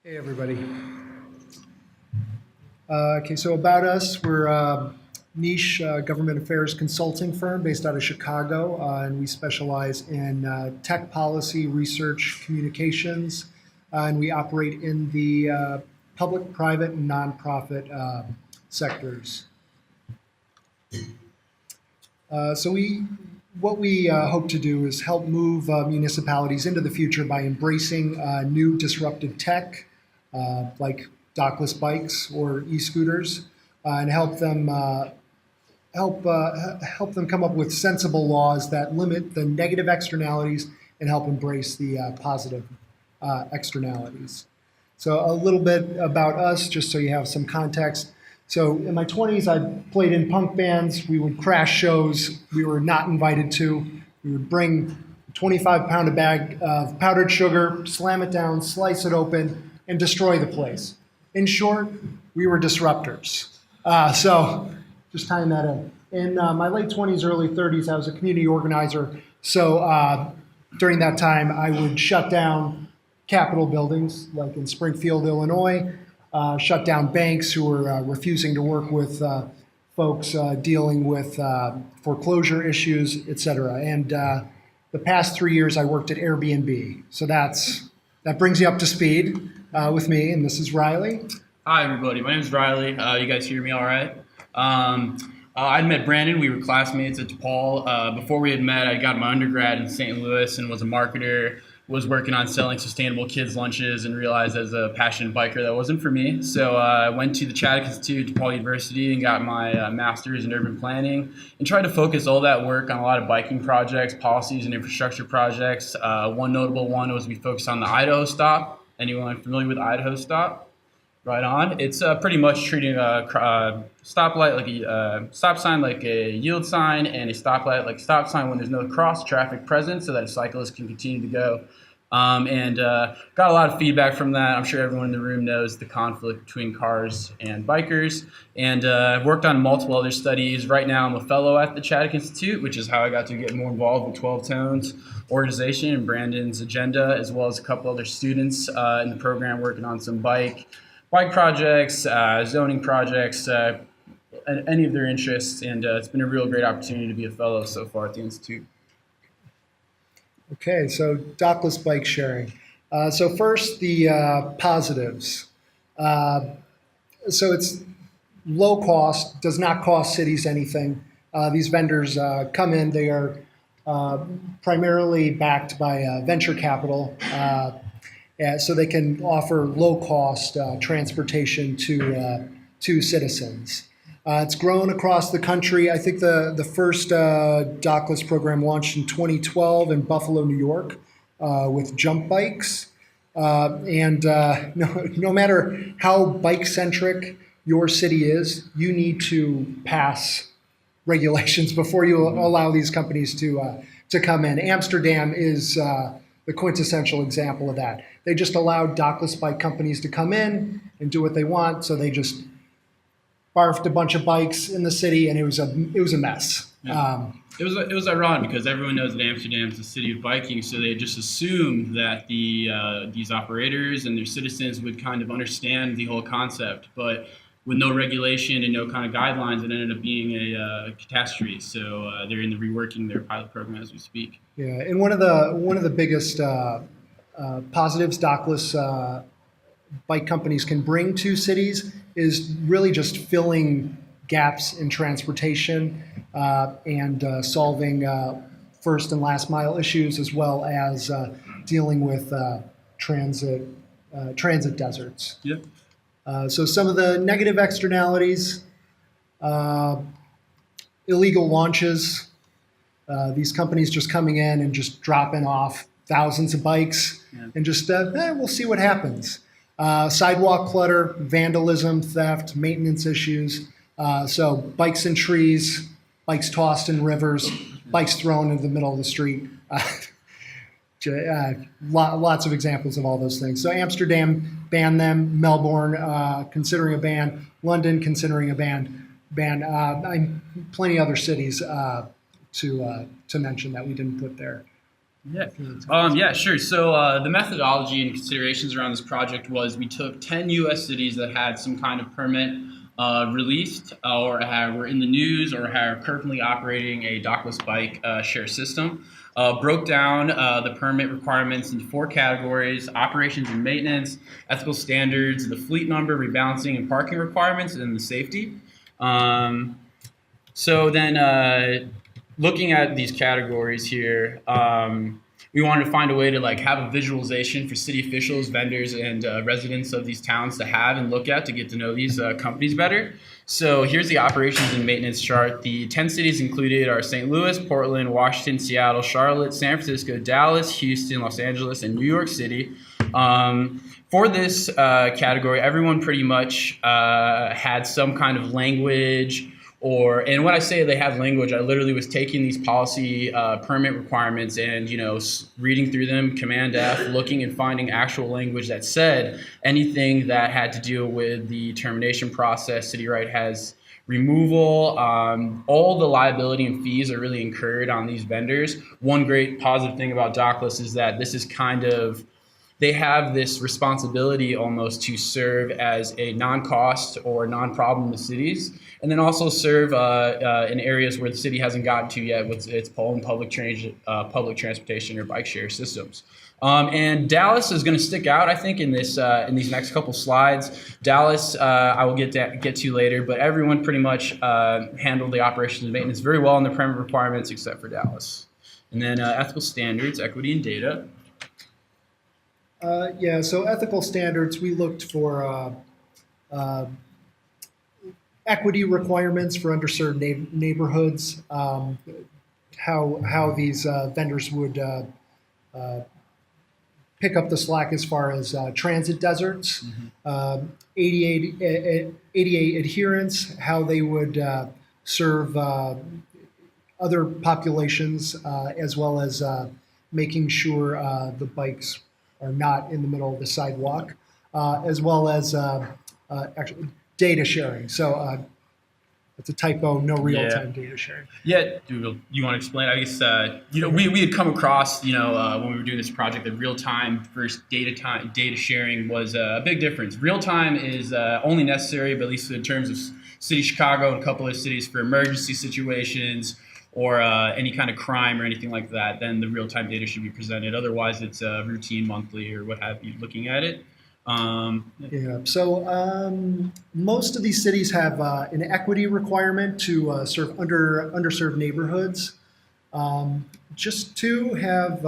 Hey, everybody. Okay, so about us, we're a niche government affairs consulting firm based out of Chicago, and we specialize in tech policy, research, communications, and we operate in the public, private, and nonprofit sectors. What we hope to do is help move municipalities into the future by embracing new disruptive tech, like dockless bikes or e-scooters, and help them come up with sensible laws that limit the negative externalities and help embrace the positive externalities. So a little bit about us, just so you have some context. So in my 20s, I played in punk bands. We would crash shows we were not invited to. We would bring a 25-pound bag of powdered sugar, slam it down, slice it open, and destroy the place. In short, we were disruptors. So just tying that in. In my late 20s, early 30s, I was a community organizer. So during that time, I would shut down Capitol buildings, like in Springfield, Illinois, shut down banks who were refusing to work with folks dealing with foreclosure issues, et cetera. And the past 3 years, I worked at Airbnb. So that brings you up to speed with me, and this is Riley. Hi, everybody. My name is Riley. You guys hear me all right? I'd met Brandon. We were classmates at DePaul. Before we had met, I got my undergrad in St. Louis and was a marketer, was working on selling sustainable kids' lunches, and realized as a passionate biker that wasn't for me. So I went to the Chadwick Institute, DePaul University, and got my master's in urban planning and tried to focus all that work on a lot of biking projects, policies, and infrastructure projects. One notable one was we focused on the Idaho Stop. Anyone familiar with Idaho Stop? Right on. It's pretty much treating a stoplight like a stop sign like a yield sign, and a stoplight like a stop sign when there's no cross traffic present, so that a cyclist can continue to go. And got a lot of feedback from that. I'm sure everyone in the room knows the conflict between cars and bikers. And I've worked on multiple other studies. Right now I'm a fellow at the Chadwick Institute, which is how I got to get more involved with 12 Tones organization and Brandon's agenda, as well as a couple other students in the program working on some bike projects, zoning projects, any of their interests. And it's been a real great opportunity to be a fellow so far at the Institute. Okay, so dockless bike sharing. So first, the positives. So it's low cost, does not cost cities anything. These vendors come in, they are primarily backed by venture capital, so they can offer low cost transportation to citizens. It's grown across the country. I think the first dockless program launched in 2012 in Buffalo, New York, with jump bikes. No matter how bike-centric your city is, you need to pass regulations before you allow these companies to come in. Amsterdam is the quintessential example of that. They just allowed dockless bike companies to come in and do what they want, so they just barfed a bunch of bikes in the city, and it was a mess. Yeah. It was ironic because everyone knows that Amsterdam is the city of biking, so they just assumed that these operators and their citizens would kind of understand the whole concept, but with no regulation and no kind of guidelines, it ended up being a catastrophe. So they're reworking their pilot program as we speak. Yeah, and one of the biggest positives dockless bike companies can bring to cities is really just filling gaps in transportation and solving first and last mile issues, as well as dealing with transit deserts. Yep. So some of the negative externalities, illegal launches, these companies just coming in and just dropping off thousands of bikes, and just we'll see what happens. Sidewalk clutter, vandalism, theft, maintenance issues. So bikes in trees, bikes tossed in rivers, bikes thrown into the middle of the street. Lots of examples of all those things. So Amsterdam banned them, Melbourne considering a ban, London considering a ban. Plenty other cities to mention that we didn't put there. Yeah. Yeah, sure. So the methodology and considerations around this project was we took 10 U.S. cities that had some kind of permit released or were in the news or are currently operating a dockless bike share system. Broke down the permit requirements into 4 categories: operations and maintenance, ethical standards, the fleet number, rebalancing and parking requirements, and the safety. So then, looking at these categories here, we wanted to find a way to like have a visualization for city officials, vendors, and residents of these towns to have and look at to get to know these companies better. So here's the operations and maintenance chart. The 10 cities included are St. Louis, Portland, Washington, Seattle, Charlotte, San Francisco, Dallas, Houston, Los Angeles, and New York City. For this category, everyone pretty much had some kind of language. And when I say they have language, I literally was taking these policy permit requirements and, reading through them, Command F, looking and finding actual language that said anything that had to do with the termination process. City Right has removal. All the liability and fees are really incurred on these vendors. One great positive thing about Dockless is that this is they have this responsibility almost to serve as a non-cost or non-problem to cities, and then also serve in areas where the city hasn't gotten to yet with its public transportation or bike share systems. And Dallas is going to stick out, I think, in these next couple slides. Dallas, I will get to later, but everyone pretty much handled the operations and maintenance very well in the permit requirements, except for Dallas. And then ethical standards, equity, and data. So ethical standards, we looked for equity requirements for underserved neighborhoods, how these vendors would pick up the slack as far as transit deserts, ADA adherence, how they would serve other populations, as well as making sure the bikes are not in the middle of the sidewalk, as well as actually data sharing. So it's a typo, no real-time data sharing. Yeah, you want to explain? I guess, we had come across, when we were doing this project, that real-time versus data sharing was a big difference. Real-time is only necessary, but at least in terms of City of Chicago and a couple of cities, for emergency situations, or any kind of crime or anything like that, then the real-time data should be presented. Otherwise, it's routine, monthly, or what have you, looking at it. So most of these cities have an equity requirement to serve underserved neighborhoods. Just 2 have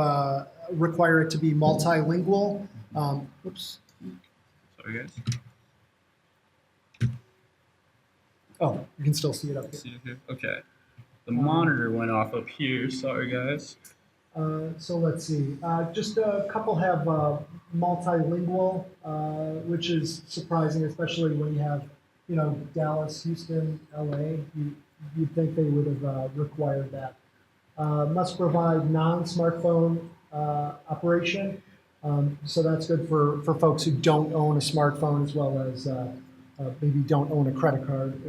require it to be multilingual. Oops. Sorry, guys. Oh, you can still see it up here. See it here? Okay. The monitor went off up here. Sorry, guys. So let's see. Just a couple have multilingual, which is surprising, especially when you have, Dallas, Houston, LA. You'd think they would have required that. Must provide non-smartphone operation. So that's good for folks who don't own a smartphone, as well as maybe don't own a credit card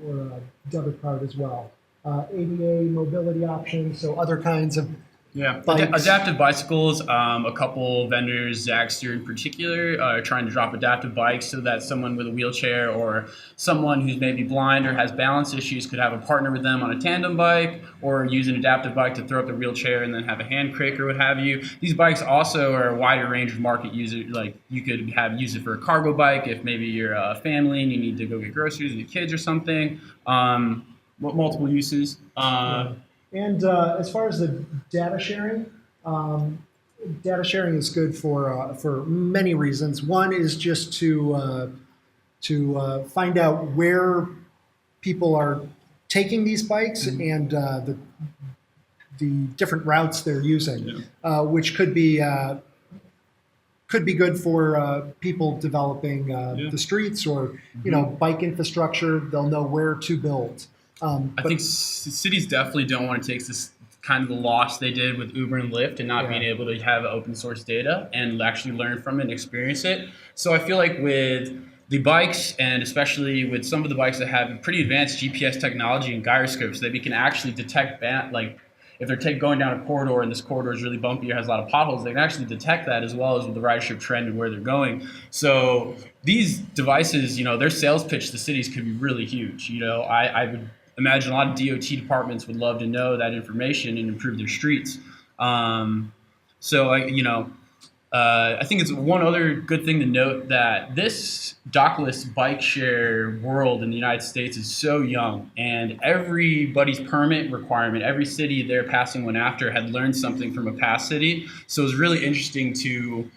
or a debit card as well. ADA mobility options, so other kinds of adaptive bicycles. A couple vendors, Zagster in particular, are trying to drop adaptive bikes so that someone with a wheelchair or someone who's maybe blind or has balance issues could have a partner with them on a tandem bike, or use an adaptive bike to throw up the wheelchair and then have a hand crate or what have you. These bikes also are a wider range of market user. Like, you could use it for a cargo bike if maybe you're a family and you need to go get groceries with the kids or something. Multiple uses. And as far as the data sharing is good for many reasons. One is just to find out where people are taking these bikes and the different routes they're using, which could be good for people developing the streets or bike infrastructure. They'll know where to build. I think cities definitely don't want to take this kind of the loss they did with Uber and Lyft and not being able to have open source data and actually learn from it and experience it. So I feel like with the bikes, and especially with some of the bikes that have pretty advanced GPS technology and gyroscopes, that we can actually detect if they're going down a corridor and this corridor is really bumpy or has a lot of potholes, they can actually detect that as well as with the ridership trend and where they're going. So these devices, their sales pitch to cities could be really huge. I would imagine a lot of DOT departments would love to know that information and improve their streets. I think it's one other good thing to note that this dockless bike share world in the United States is so young, and everybody's permit requirement, every city they're passing one after had learned something from a past city. So it was really interesting to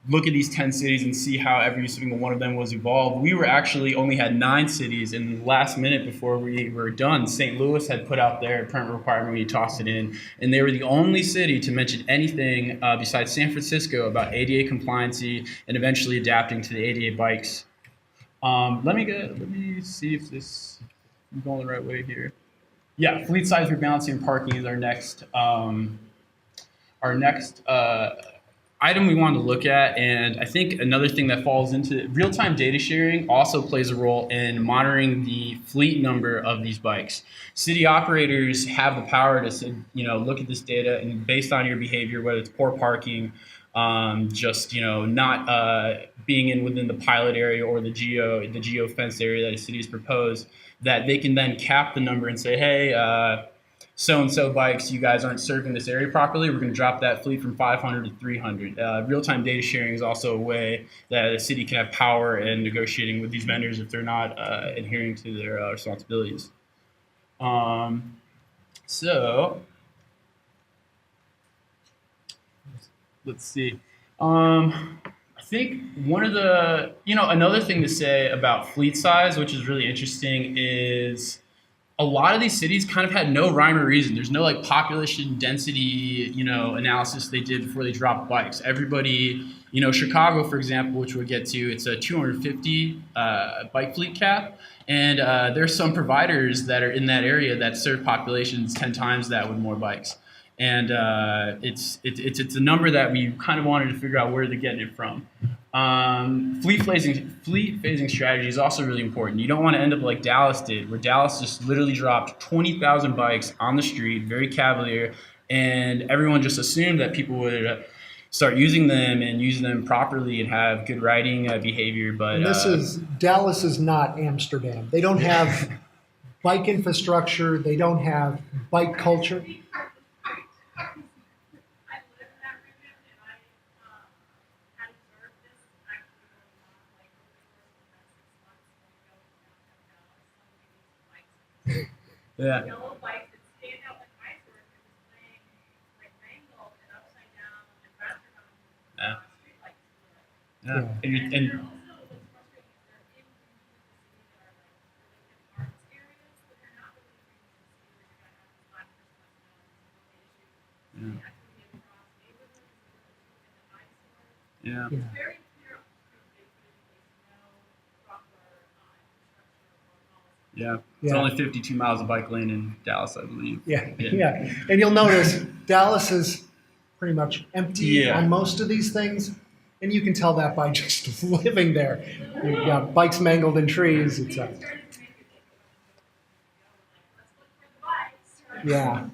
look at these 10 cities and see how every single one of them was evolved. We were actually only had 9 cities, and the last minute before we were done, St. Louis had put out their permit requirement when you tossed it in, and they were the only city to mention anything besides San Francisco about ADA compliancy and eventually adapting to the ADA bikes. Let me see if I'm going the right way here. Yeah, fleet size rebalancing and parking is our next item we wanted to look at. And I think another thing that falls into real-time data sharing also plays a role in monitoring the fleet number of these bikes. City operators have the power to look at this data, and based on your behavior, whether it's poor parking, not being within the pilot area or the geo fenced area that a city has proposed, that they can then cap the number and say, hey, so-and-so bikes, you guys aren't serving this area properly. We're going to drop that fleet from 500 to 300. Real-time data sharing is also a way that a city can have power in negotiating with these vendors if they're not adhering to their responsibilities. So let's see. I think one of the, another thing to say about fleet size, which is really interesting, is a lot of these cities kind of had no rhyme or reason. There's no population density, analysis they did before they dropped bikes. Everybody, Chicago, for example, which we'll get to, it's a 250 bike fleet cap. And there's some providers that are in that area that serve populations 10 times that with more bikes. And it's a number that we kind of wanted to figure out where they're getting it from. Fleet phasing strategy is also really important. You don't want to end up like Dallas did, where Dallas just literally dropped 20,000 bikes on the street, very cavalier, and everyone just assumed that people would start using them and using them properly and have good riding behavior. But Dallas is not Amsterdam. They don't have bike infrastructure. They don't have bike culture. Yeah. Yellow bikes that stand out like iceberg and just playing like mangled and upside down and faster on street lights. Yeah. And Also, what's frustrating is they're in the city that are like really good arts areas, but they're not really in the city where you're gonna have this lack of responsibility, equity across neighborhoods, and the eyesore. yeah. It's very clear on the street they put in place no proper infrastructure or policy. Yeah. Yeah. It's only 52 miles of bike lane in Dallas, I believe. Yeah. And you'll notice Dallas is pretty much empty on most of these things. And you can tell that by just living there. You've got bikes mangled in trees. It's yeah.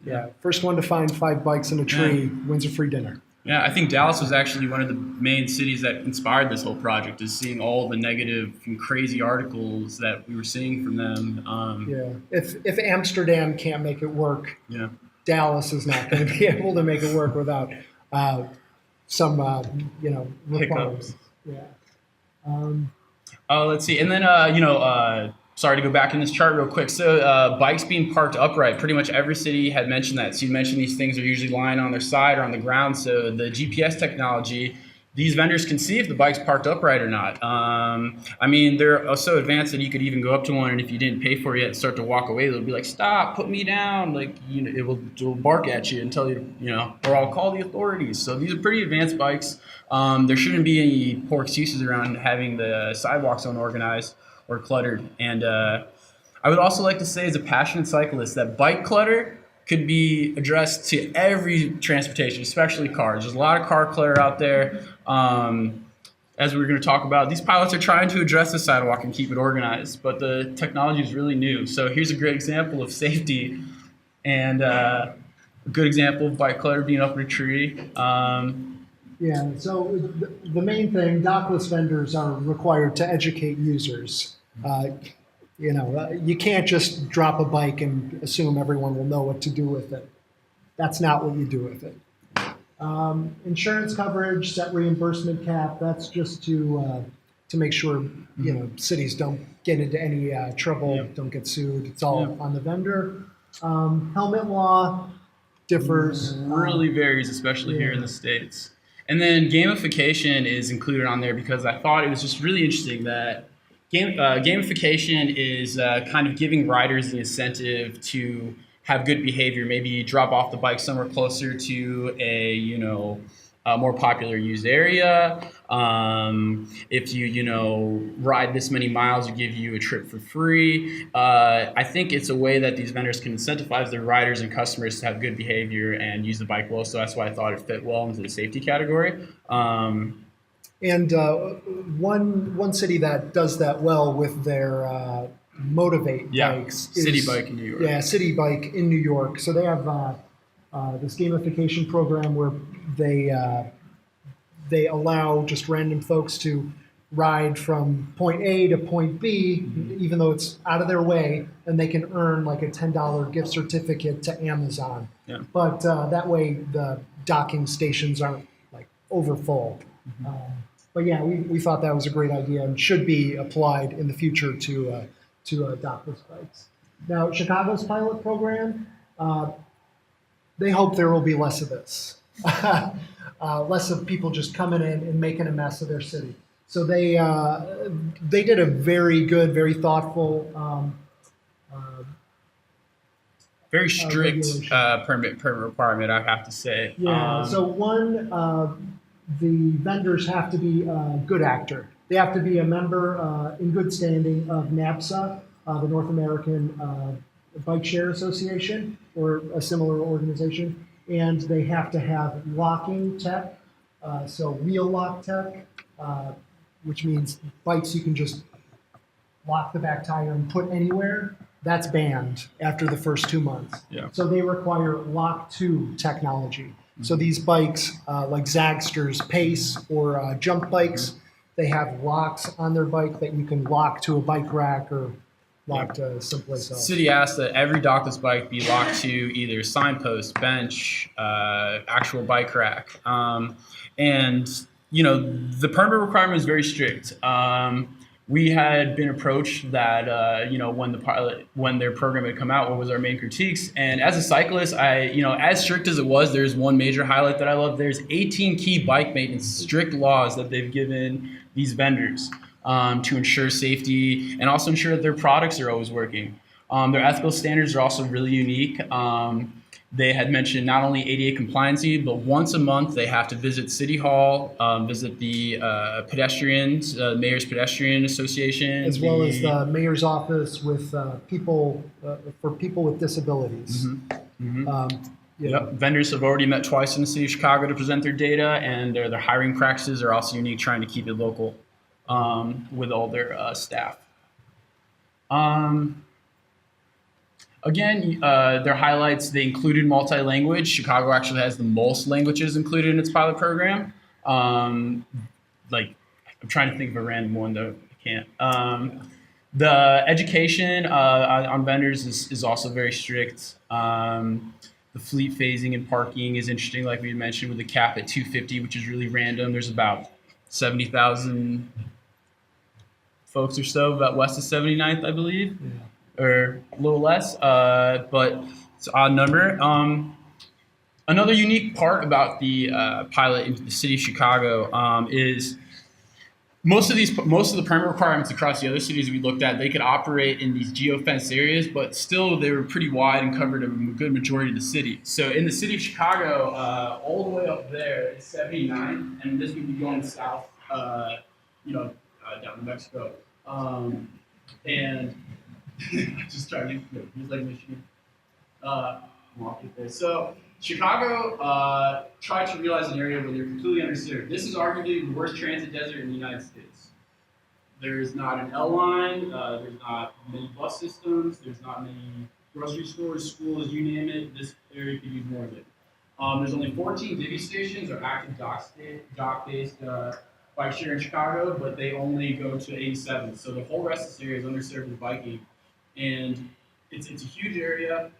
Yeah. First one to find 5 bikes in a tree wins a free dinner. Yeah, I think Dallas was actually one of the main cities that inspired this whole project, is seeing all the negative and crazy articles that we were seeing from them. If Amsterdam can't make it work, Yeah. Dallas is not going to be able to make it work without some requirements. Yeah. Let's see. And then, sorry to go back in this chart real quick. So bikes being parked upright, pretty much every city had mentioned that. So you mentioned these things are usually lying on their side or on the ground. So the GPS technology, these vendors can see if the bike's parked upright or not. They're so advanced that you could even go up to one, and if you didn't pay for it yet and start to walk away, they'll be like, stop, put me down. It will bark at you and tell you, or I'll call the authorities. So these are pretty advanced bikes. There shouldn't be any poor excuses around having the sidewalks unorganized or cluttered. And I would also like to say, as a passionate cyclist, that bike clutter could be addressed to every transportation, especially cars. There's a lot of car clutter out there. as we're going to talk about, these pilots are trying to address the sidewalk and keep it organized, but the technology is really new. So here's a great example of safety and a good example of bike clutter being up in a tree. Yeah, so the main thing, dockless vendors are required to educate users. You can't just drop a bike and assume everyone will know what to do with it. That's not what you do with it. Insurance coverage, set reimbursement cap, that's just to make sure, cities don't get into any trouble, don't get sued. It's all on the vendor. Helmet law differs. Really varies, especially here in the States. And then gamification is included on there because I thought it was just really interesting that gamification is kind of giving riders the incentive to have good behavior. Maybe drop off the bike somewhere closer to a more popular used area. If you ride this many miles, we give you a trip for free. I think it's a way that these vendors can incentivize their riders and customers to have good behavior and use the bike well. So that's why I thought it fit well into the safety category. And one city that does that well with their Motivate bikes is City Bike in New York. Yeah, City Bike in New York. So they have this gamification program where they allow just random folks to ride from point A to point B, even though it's out of their way, and they can earn like a $10 gift certificate to Amazon. Yeah. But that way the docking stations aren't like overfull. But yeah, we thought that was a great idea and should be applied in the future to dockless bikes. Now, Chicago's pilot program, they hope there will be less of this. Less of people just coming in and making a mess of their city. So they did a very good, very thoughtful, very strict regulation. permit requirement, I have to say. Yeah. So one, the vendors have to be a good actor. They have to be a member in good standing of NABSA, the North American Bike Share Association, or a similar organization. And they have to have locking tech, so wheel lock tech, which means bikes you can just lock the back tire and put anywhere. That's banned after the first 2 months. Yeah. So they require lock to technology. So these bikes, like Zagster's Pace or jump bikes, they have locks on their bike that you can lock to a bike rack or lock to someplace else. City asked that every dockless bike be locked to either signpost, bench, actual bike rack. And the permit requirement is very strict. We had been approached that when their program had come out, what was our main critiques? And as a cyclist, as strict as it was, there's one major highlight that I love. There's 18 key bike maintenance strict laws that they've given these vendors to ensure safety and also ensure that their products are always working. Their ethical standards are also really unique. They had mentioned not only ADA compliancy, but once a month they have to visit City Hall, visit the Mayor's Pedestrian Association. As well as the mayor's office with people for people with disabilities. Vendors have already met twice in the city of Chicago to present their data, and their hiring practices are also unique, trying to keep it local with all their staff. Again, their highlights, they included multi-language. Chicago actually has the most languages included in its pilot program. I'm trying to think of a random one, though I can't. The education on vendors is also very strict. The fleet phasing and parking is interesting, like we mentioned, with the cap at 250, which is really random. There's about 70,000 folks or so, about west of 79th, I believe. Yeah. Or a little less, but it's an odd number. Another unique part about the pilot into the city of Chicago is most of the permit requirements across the other cities we looked at, they could operate in these geo-fenced areas, but still they were pretty wide and covered a good majority of the city. So in the city of Chicago, all the way up there is 79, and this would be going south, down to Mexico, and just trying to use like Michigan. Walk it there. So Chicago tried to realize an area where they're completely underserved. This is arguably the worst transit desert in the United States. There's not an L line, there's not many bus systems, there's not many grocery stores, schools, you name it. This area could use more of it. There's only 14 divvy stations or active dock-based bike share in Chicago, but they only go to 87. So the whole rest of this area is underserved with biking, and it's a huge area.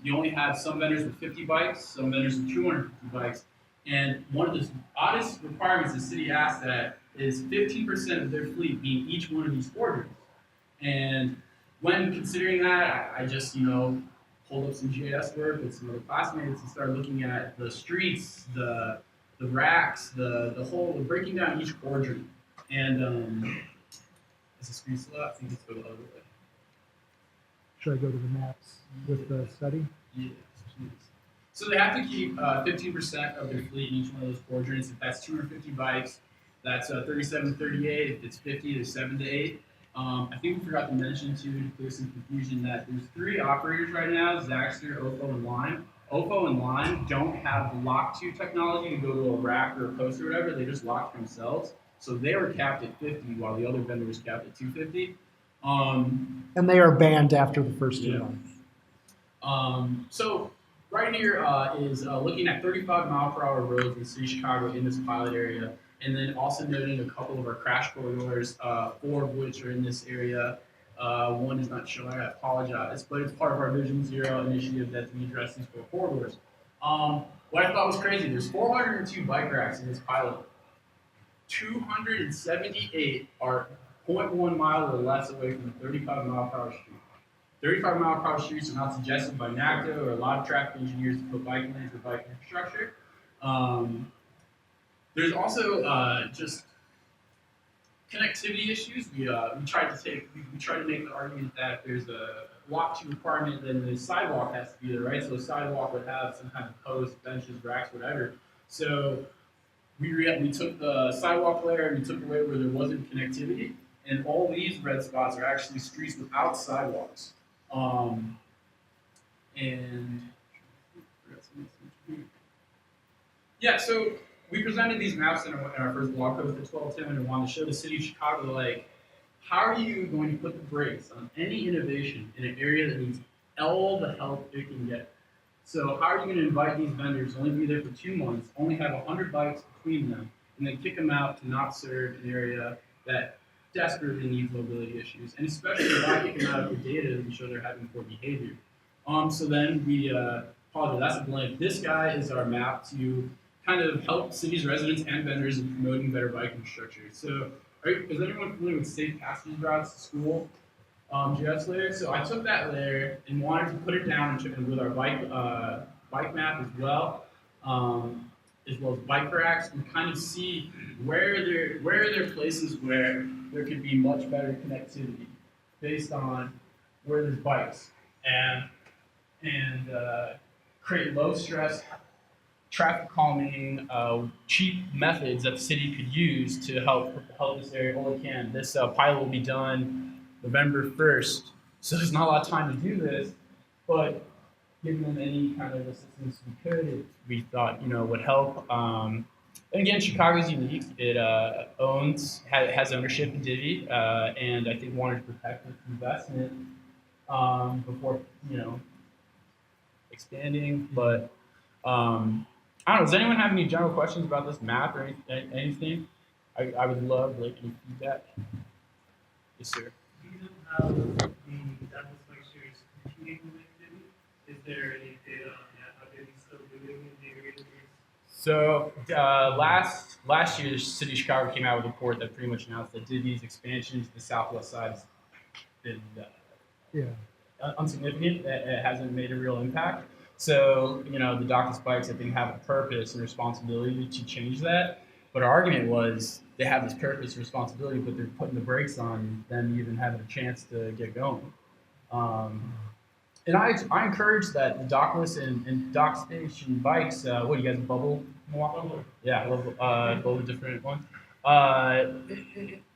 You only have some vendors with 50 bikes, some vendors with 250 bikes, and one of the oddest requirements the city asked that is 15% of their fleet being each one of these quadrants. And when considering that, I just pulled up some GIS work with some other classmates and started looking at the streets, the racks, the whole breaking down each quadrant. And is the screen still up? I think it's go the other way. Should I go to the maps with the study? Yes, please. So they have to keep 15% of their fleet in each one of those quadrants. If that's 250 bikes, that's 37 to 38. If it's 50, there's 7 to 8. I think we forgot to mention too, to clear some confusion, that there's 3 operators right now: Zaxter, OFO, and Lime. OFO and Lime don't have the lock-to technology to go to a rack or a post or whatever. They just lock themselves. So they were capped at 50, while the other vendor was capped at 250. And they are banned after the first 2 months. So right here is looking at 35-mile-per-hour roads in the city of Chicago in this pilot area, and then also noting a couple of our crash corridors, 4 of which are in this area. One is not showing, I apologize, but it's part of our Vision Zero initiative that we address these 4 corridors. What I thought was crazy, there's 402 bike racks in this pilot. 278 are 0.1 mile or less away from a 35-mile-per-hour street. 35-mile-per-hour streets are not suggested by NACDO or a lot of traffic engineers to put bike lanes or bike infrastructure. There's also just connectivity issues. We tried to make the argument that if there's a walk-to requirement, then the sidewalk has to be there, right? So the sidewalk would have some kind of posts, benches, racks, whatever. So we took the sidewalk layer and we took away where there wasn't connectivity, and all these red spots are actually streets without sidewalks. So we presented these maps in our first blog post at 1210 and wanted to show the city of Chicago, like, how are you going to put the brakes on any innovation in an area that needs all the help it can get? So how are you going to invite these vendors, only be there for 2 months, only have 100 bikes between them, and then kick them out to not serve an area that desperately needs mobility issues, and especially why kick them out if the data doesn't show they're having poor behavior. So then we apologize, that's a blank. This guy is our map to kind of help cities, residents, and vendors in promoting better bike infrastructure. So is anyone familiar with safe passage routes to school? GS layer. So I took that layer and wanted to put it down with our bike map as well as bike racks, and kind of see where there are places where there could be much better connectivity based on where there's bikes, and create low stress, traffic calming, cheap methods that the city could use to help this area all it can. This pilot will be done November 1st, so there's not a lot of time to do this, but giving them any kind of assistance we could, we thought, would help. And again, Chicago's unique. It has ownership in Divvy, and I think wanted to protect its investment before, expanding. But I don't know. Does anyone have any general questions about this map or anything? I would love any feedback. Yes, sir. Do you know how the Douglas bike share is competing with Divvy? Is there any data on that? How Divvy's still doing in the area? So last year, the city of Chicago came out with a report that pretty much announced that Divvy's expansion to the southwest side has been insignificant. It hasn't made a real impact. So the Dockless bikes, I think, have a purpose and responsibility to change that. But our argument was they have this purpose and responsibility, but they're putting the brakes on them even having a chance to get going. And I encourage that the Dockless and dock station bikes, what do you guys, Bubble? Yeah, I love both different ones.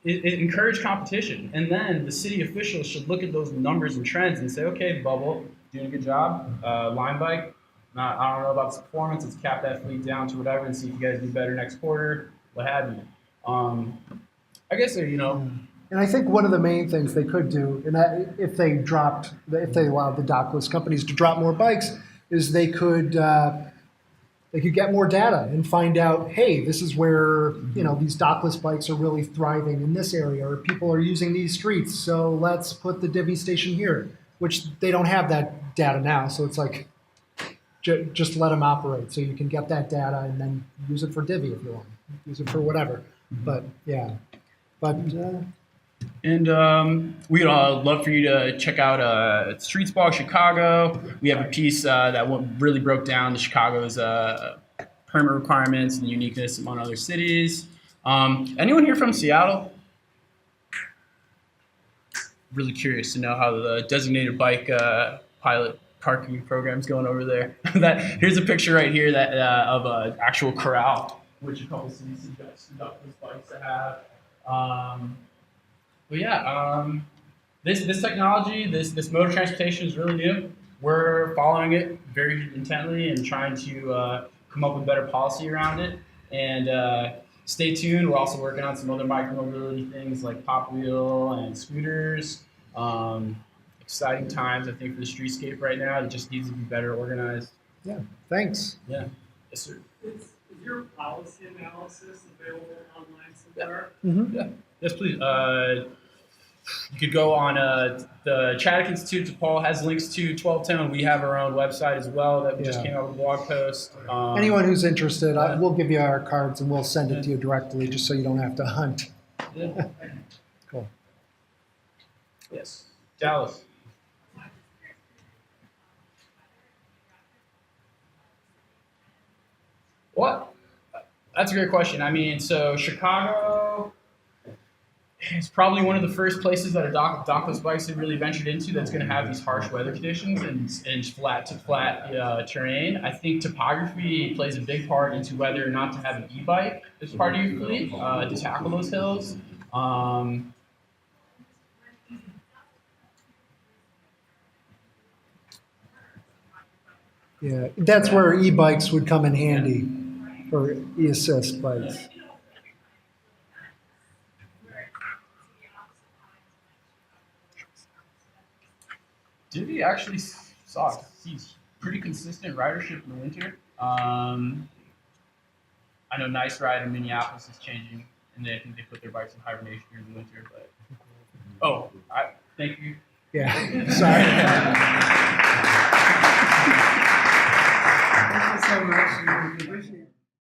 It encourage competition, and then the city officials should look at those numbers and trends and say, okay, Bubble, doing a good job. Line bike, I don't know about the performance. Let's cap that fleet down to whatever and see if you guys do better next quarter, what have you. I guess you know. And I think one of the main things they could do, and if they allowed the dockless companies to drop more bikes, is they could get more data and find out, hey, this is where these dockless bikes are really thriving in this area, or people are using these streets, so let's put the divvy station here. Which they don't have that data now, so it's like just let them operate, so you can get that data and then use it for divvy if you want, use it for whatever. But yeah, but. And we'd love for you to check out Streets Blog Chicago. We have a piece that really broke down the Chicago's permit requirements and uniqueness among other cities. Anyone here from Seattle? Really curious to know how the designated bike pilot parking program is going over there. Here's a picture right here of an actual corral, which a couple cities suggest Dockless bikes to have. But yeah, this technology, this mode of transportation is really new. We're following it very intently and trying to come up with better policy around it. And stay tuned. We're also working on some other micromobility things like pop wheel and scooters. Exciting times, I think, for the streetscape right now. It just needs to be better organized. Yeah, thanks. Yeah. Yes, sir. Is your policy analysis available online somewhere? Mm-hmm. Yeah. Yes, please. You could go on the Chaddock Institute. DePaul has links to 1210. We have our own website as well that we just came out with a blog post. Anyone who's interested, we'll give you our cards and we'll send it to you directly, just so you don't have to hunt. Yeah. Cool. Yes. Dallas. What? That's a great question. I mean, so Chicago is probably one of the first places that a dockless bikes have really ventured into that's going to have these harsh weather conditions and flat to flat terrain. I think topography plays a big part into whether or not to have an e-bike as part of your fleet to tackle those hills. Yeah, that's where e-bikes would come in handy, or e-assist bikes. Divvy actually sees pretty consistent ridership in the winter. I know Nice Ride in Minneapolis is changing, and I think they put their bikes in hibernation during the winter. But thank you. Yeah, sorry. Thank you so much. We appreciate it.